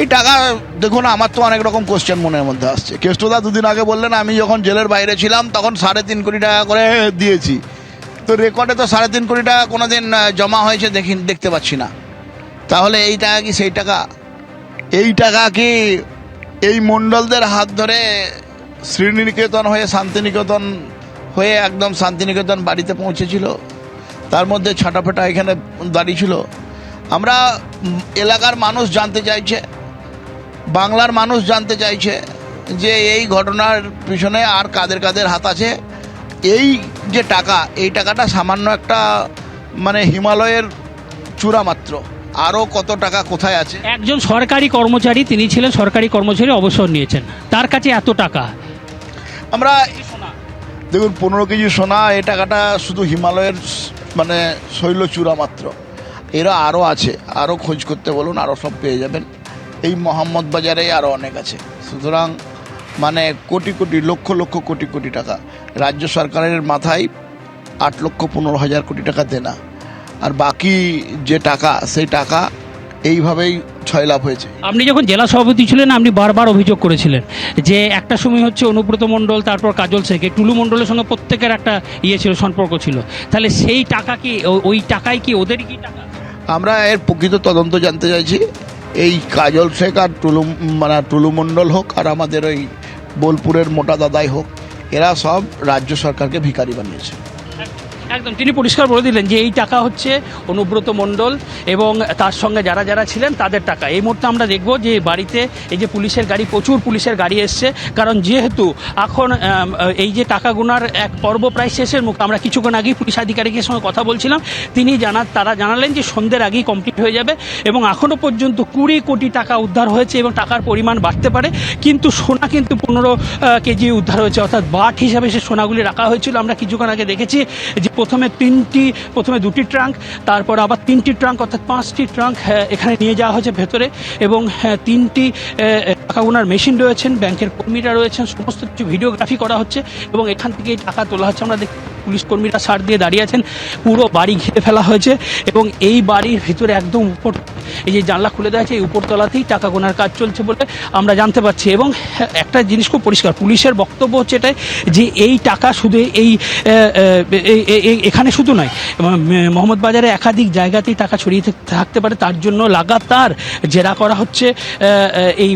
এই টাকা দেখুন, আমার তো অনেক রকম কোশ্চেন মনের মধ্যে আসছে। কেষ্টদা দুদিন আগে বললেন আমি যখন জেলের বাইরে ছিলাম তখন 3.5 কোটি টাকা করে দিয়েছি, তো রেকর্ডে তো 3.5 কোটি টাকা কোনোদিন জমা হয়েছে দেখতে পাচ্ছি না। তাহলে এই টাকা কি সেই টাকা? এই টাকা কি এই মণ্ডলদের হাত ধরে শ্রীনিকেতন হয়ে শান্তিনিকেতন হয়ে একদম শান্তিনিকেতন বাড়িতে পৌঁছেছিল? তার মধ্যে ছাটাফাটা এখানে দাঁড়িয়েছিল। আমরা এলাকার মানুষ জানতে চাইছে, বাংলার মানুষ জানতে চাইছে যে এই ঘটনার পিছনে আর কাদের কাদের হাত আছে। এই যে টাকা, এই টাকাটা সামান্য একটা মানে হিমালয়ের চূড়া মাত্র, আরও কত টাকা কোথায় আছে। একজন সরকারি কর্মচারী, তিনি ছিলেন সরকারি কর্মচারী, অবসর নিয়েছেন, তার কাছে এত টাকা। আমরা দেখুন 15 কেজি সোনা, এই টাকাটা শুধু হিমালয়ের মানে শৈলচূড়া মাত্র। এরা আরও আছে, আরও খোঁজ করতে বলুন, আরও সব পেয়ে যাবেন। এই মোহাম্মদ বাজারে আরও অনেক আছে। সুতরাং মানে কোটি কোটি, লক্ষ লক্ষ কোটি কোটি টাকা রাজ্য সরকারের মাথায় 8,15,000 কোটি টাকা দেনা, আর বাকি যে টাকা সেই টাকা এইভাবেই ছয়লাভ হয়েছে। আপনি যখন জেলা সভাপতি ছিলেন আপনি বারবার অভিযোগ করেছিলেন যে একটা সময় হচ্ছে অনুব্রত মণ্ডল, তারপর কাজল শেখ, টুলু মণ্ডলের সঙ্গে প্রত্যেকের একটা ছিল, সম্পর্ক ছিল। তাহলে সেই টাকা কি ওই টাকায় কি ওদেরই কি টাকা? আমরা এর প্রকৃত তদন্ত জানতে চাইছি। এই কাজল শেখ আর টুলু মণ্ডল হোক, আর আমাদের ওই বোলপুরের মোটা দাদাই হোক, এরা সব রাজ্য সরকারকে ভিখারি বানিয়েছে। একদম তিনি পরিষ্কার বলে দিলেন যে এই টাকা হচ্ছে অনুব্রত মণ্ডল এবং তার সঙ্গে যারা যারা ছিলেন তাদের টাকা। এই মুহূর্তে আমরা দেখব যে বাড়িতে এই যে পুলিশের গাড়ি, প্রচুর পুলিশের গাড়ি এসছে, কারণ যেহেতু এখন এই যে টাকা গোনার এক পর্ব প্রায় শেষের মুখ। আমরা কিছুক্ষণ আগেই পুলিশ আধিকারিকের সঙ্গে কথা বলছিলাম, তারা জানালেন যে সন্ধ্যের আগেই কমপ্লিট হয়ে যাবে এবং এখনও পর্যন্ত 20 কোটি টাকা উদ্ধার হয়েছে এবং টাকার পরিমাণ বাড়তে পারে। কিন্তু সোনা কিন্তু 15 কেজি উদ্ধার হয়েছে, অর্থাৎ বাট হিসাবে সে সোনাগুলি রাখা হয়েছিল। আমরা কিছুক্ষণ আগে দেখেছি যে প্রথমে 2টি ট্রাঙ্ক, তারপর আবার 3টি ট্রাঙ্ক, অর্থাৎ 5টি ট্রাঙ্ক এখানে নিয়ে যাওয়া হয়েছে ভেতরে, এবং 3টি টাকা গোনার মেশিন রয়েছেন, ব্যাংকের কর্মীরা রয়েছেন, সমস্ত কিছু ভিডিওগ্রাফি করা হচ্ছে এবং এখান থেকে টাকা তোলা হচ্ছে। আমরা দেখি পুলিশ কর্মীরা সার দিয়ে দাঁড়িয়ে আছেন, পুরো বাড়ি ঘিরে ফেলা হয়েছে এবং এই বাড়ির ভিতরে একদম উপর, এই যে জানলা খুলে দেওয়া আছে, এই উপরতলাতেই টাকা গোনার কাজ চলছে বলে আমরা জানতে পারছি। এবং একটা জিনিস খুব পরিষ্কার, পুলিশের বক্তব্য হচ্ছে এটাই যে এই টাকা শুধু এখানে শুধু নয়, মোহাম্মদ বাজারে একাধিক জায়গাতেই টাকা ছড়িয়ে থাকতে পারে। তার জন্য লাগাতার জেরা করা হচ্ছে এই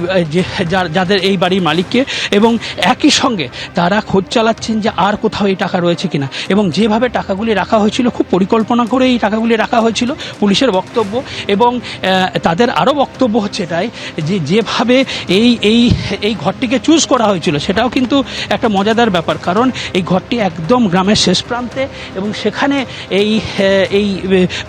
যাদের এই বাড়ির মালিককে, এবং একই সঙ্গে তারা খোঁজ চালাচ্ছেন যে আর কোথাও এই টাকা রয়েছে কিনা। এবং যেভাবে টাকাগুলি রাখা হয়েছিল, খুব পরিকল্পনা করে এই টাকাগুলি রাখা হয়েছিল, পুলিশের বক্তব্য। এবং তাদের আরও বক্তব্য হচ্ছে এটাই যে যেভাবে এই ঘরটিকে চুজ করা হয়েছিল সেটাও কিন্তু একটা মজাদার ব্যাপার, কারণ এই ঘরটি একদম গ্রামের শেষ প্রান্তে এবং সেখানে এই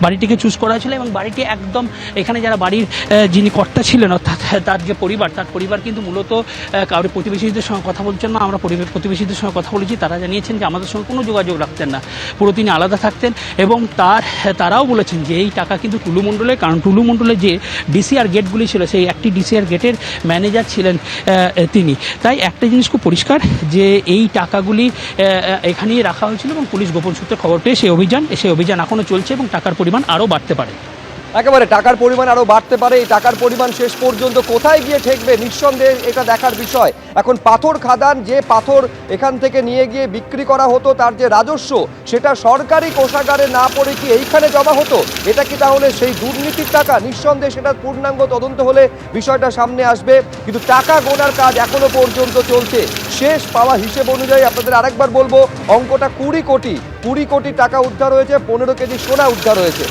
বাড়িটিকে চুজ করা হয়েছিল। এবং বাড়িটি একদম এখানে যারা বাড়ির যিনি কর্তা ছিলেন, অর্থাৎ তার যে পরিবার, তার পরিবার কিন্তু মূলত কারোর প্রতিবেশীদের সঙ্গে কথা বলছেন না। আমরা প্রতিবেশীদের সঙ্গে কথা বলেছি, তারা জানিয়েছেন যে আমাদের সঙ্গে কোনো যোগাযোগ রাখতেন না, পুরো তিনি আলাদা থাকতেন। এবং তারাও বলেছেন যে এই টাকা কিন্তু টুলু মণ্ডলের, কারণ টুলু মণ্ডলের যে ডিসিআর গেটগুলি ছিল, সেই একটি ডিসিআর গেটের ম্যানেজার ছিলেন তিনি। তাই একটা জিনিস খুব পরিষ্কার যে এই টাকাগুলি এখানেই রাখা হয়েছিল এবং পুলিশ গোপন সূত্রে খবর পেয়ে সেই অভিযান এখনও চলছে এবং টাকার পরিমাণ আরও বাড়তে পারে। একেবারে টাকার পরিমাণ আরও বাড়তে পারে। এই টাকার পরিমাণ শেষ পর্যন্ত কোথায় গিয়ে ঠেকবে নিঃসন্দেহে এটা দেখার বিষয়। এখন পাথর খাদান, যে পাথর এখান থেকে নিয়ে গিয়ে বিক্রি করা হতো, তার যে রাজস্ব সেটা সরকারি কোষাগারে না পড়ে কি এইখানে জমা হতো? এটা কি তাহলে সেই দুর্নীতির টাকা? নিঃসন্দেহে সেটা পূর্ণাঙ্গ তদন্ত হলে বিষয়টা সামনে আসবে। কিন্তু টাকা গোনার কাজ এখনো পর্যন্ত চলছে। শেষ পাওয়া হিসেব অনুযায়ী আপনাদের আরেকবার বলবো, অঙ্কটা 20 কোটি টাকা উদ্ধার হয়েছে, 15 কেজি সোনা উদ্ধার হয়েছে।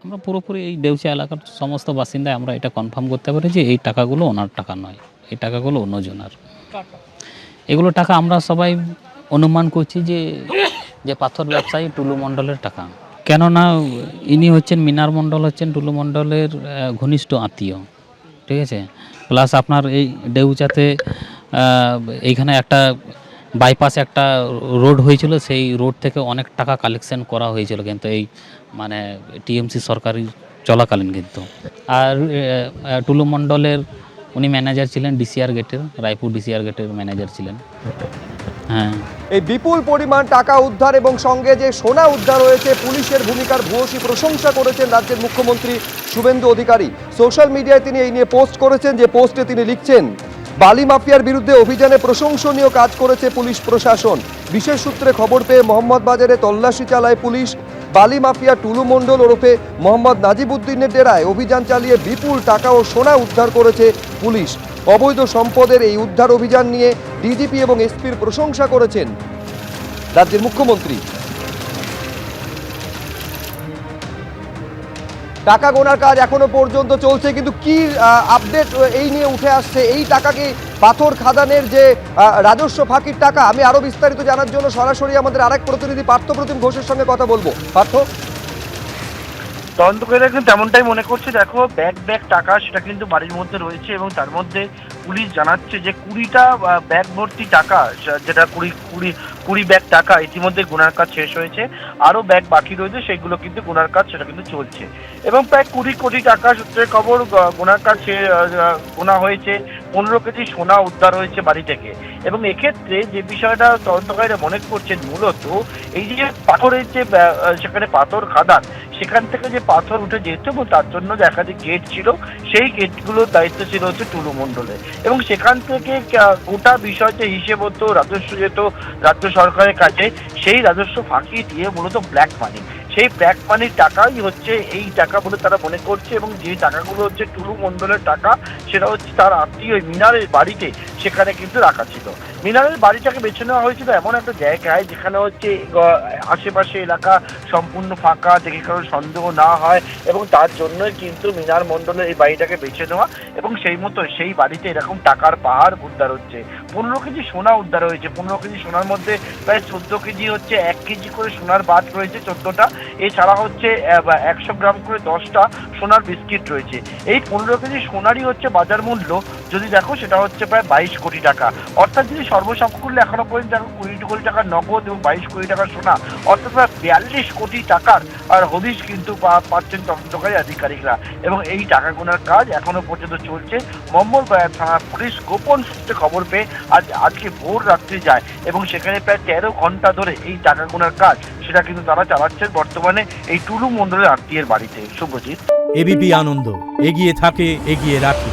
আমরা পুরোপুরি এই দেউচা এলাকার সমস্ত বাসিন্দায় আমরা এটা কনফার্ম করতে পারি যে এই টাকাগুলো ওনার টাকা নয়, এই টাকাগুলো অন্যজনের। এগুলো টাকা আমরা সবাই অনুমান করছি যে পাথর ব্যবসায়ী টুলু মণ্ডলের টাকা। কেননা ইনি হচ্ছেন, মিনার মণ্ডল হচ্ছেন টুলু মণ্ডলের ঘনিষ্ঠ আত্মীয়, ঠিক আছে। প্লাস আপনার এই দেউচাতে এইখানে একটা বাইপাস একটা রোড হয়েছিল, সেই রোড থেকে অনেক টাকা কালেকশন করা হয়েছিল কিন্তু এই মানে টিএমসি সরকারি চলাকালীন কিন্তু। আর টুলু মণ্ডলের উনি ম্যানেজার ছিলেন ডিসিআর গেটের, রায়পুর ডিসিআর গেটের ম্যানেজার ছিলেন। হ্যাঁ, এই বিপুল পরিমাণ টাকা উদ্ধার এবং সঙ্গে যে সোনা উদ্ধার হয়েছে, পুলিশের ভূমিকার ভূয়সী প্রশংসা করেছেন রাজ্যের মুখ্যমন্ত্রী শুভেন্দু অধিকারী। সোশ্যাল মিডিয়ায় তিনি এই নিয়ে পোস্ট করেছেন, যে পোস্টে তিনি লিখছেন, বালি মাফিয়ার বিরুদ্ধে অভিযানে প্রশংসনীয় কাজ করেছে পুলিশ প্রশাসন। বিশেষ সূত্রে খবর পেয়ে মোহাম্মদবাজারে তল্লাশি চালায় পুলিশ। বালি মাফিয়া টুলু মণ্ডল ওরফে মোহাম্মদ নাজিবুদ্দিনের ডেরায় অভিযান চালিয়ে বিপুল টাকা ও সোনা উদ্ধার করেছে পুলিশ। অবৈধ সম্পদের এই উদ্ধার অভিযান নিয়ে ডিজিপি এবং এসপির প্রশংসা করেছেন রাজ্যের মুখ্যমন্ত্রী। টাকা গোনার কাজ এখনো পর্যন্ত চলছে, কিন্তু কি আপডেট এই নিয়ে উঠে আসছে? এই টাকা কি পাথর খাদানের যে রাজস্ব ফাঁকির টাকা? আমি আরো বিস্তারিত জানার জন্য সরাসরি আমাদের আরেক প্রতিনিধি পার্থপ্রতিম ঘোষের সঙ্গে কথা বলবো। পার্থ, তদন্তকারীরা কিন্তু তেমনটাই মনে করছে। দেখো, ব্যাগ ব্যাগ টাকা সেটা কিন্তু বাড়ির মধ্যে রয়েছে এবং তার মধ্যে পুলিশ জানাচ্ছে যে 20টা ব্যাগ ভর্তি টাকা, যেটা কুড়ি ব্যাগ টাকা ইতিমধ্যে গোনার কাজ শেষ হয়েছে। আরও ব্যাগ বাকি রয়েছে, সেগুলো কিন্তু গোনার কাজ সেটা কিন্তু চলছে। এবং প্রায় 20 কোটি টাকা সূত্রে খবর গোনার কাজ গোনা হয়েছে। 15 কেজি সোনা উদ্ধার হয়েছে বাড়ি থেকে। এবং এক্ষেত্রে যে বিষয়টা তদন্তকারীরা মনে করছেন, মূলত এই যে পাথরের যে সেখানে পাথর খাদান, সেখান থেকে যে পাথর উঠে যেত এবং তার জন্য যে একাধিক গেট ছিল, সেই গেটগুলোর দায়িত্ব ছিল হচ্ছে টুলু মণ্ডলের। এবং সেখান থেকে গোটা বিষয় যে হিসেব হতো, রাজস্ব যেত রাজ্য সরকারের কাছে, সেই রাজস্ব ফাঁকি দিয়ে মূলত ব্ল্যাক মানি, সেই ব্ল্যাক মানির টাকাই হচ্ছে এই টাকা বলে তারা মনে করছে। এবং যে টাকাগুলো হচ্ছে টুলু মণ্ডলের টাকা, সেটা হচ্ছে তার আত্মীয় মিনারের বাড়িতে সেখানে কিন্তু রাখা ছিল। মিনারের বাড়িটাকে বেছে নেওয়া হয়েছিল এমন একটা জায়গায় যেখানে হচ্ছে আশেপাশে এলাকা সম্পূর্ণ ফাঁকা, দেখে কারো সন্দেহ না হয়, এবং তার জন্যই কিন্তু মিনার মণ্ডলের এই বাড়িটাকে বেছে নেওয়া। এবং সেই মতো সেই বাড়িতে এরকম টাকার পাহাড় উদ্ধার হচ্ছে। 15 কেজি সোনা উদ্ধার হয়েছে। 15 কেজি সোনার মধ্যে প্রায় 14 কেজি হচ্ছে 1 কেজি করে সোনার বাট রয়েছে 14টা। এছাড়া হচ্ছে 100 গ্রাম করে 10টা সোনার বিস্কিট রয়েছে। এই 15 কেজি সোনারই হচ্ছে বাজার মূল্য যদি দেখো, সেটা হচ্ছে প্রায় 22 কোটি টাকা। অর্থাৎ যদি সর্বসাকুল্যে এখনো পর্যন্ত দেখো 20 কোটি টাকার নগদ এবং 22 কোটি টাকার সোনা, অর্থাৎ প্রায় 42 কোটি টাকার আর হদিশ কিন্তু পাচ্ছেন তদন্তকারী আধিকারিকরা। এবং এই টাকা গোনার কাজ এখনো পর্যন্ত চলছে। মোহাম্মদবাজার থানা পুলিশ গোপন সূত্রে খবর পেয়ে আজকে ভোর রাত্রি যায় এবং সেখানে প্রায় 13 ঘন্টা ধরে এই টাকা গোনার কাজ সেটা কিন্তু তারা চালাচ্ছেন বর্তমানে এই টুলু মণ্ডলের আত্মীয়ের বাড়িতে। শুভজিৎ। এবিপি আনন্দ, এগিয়ে থাকে, এগিয়ে রাখে।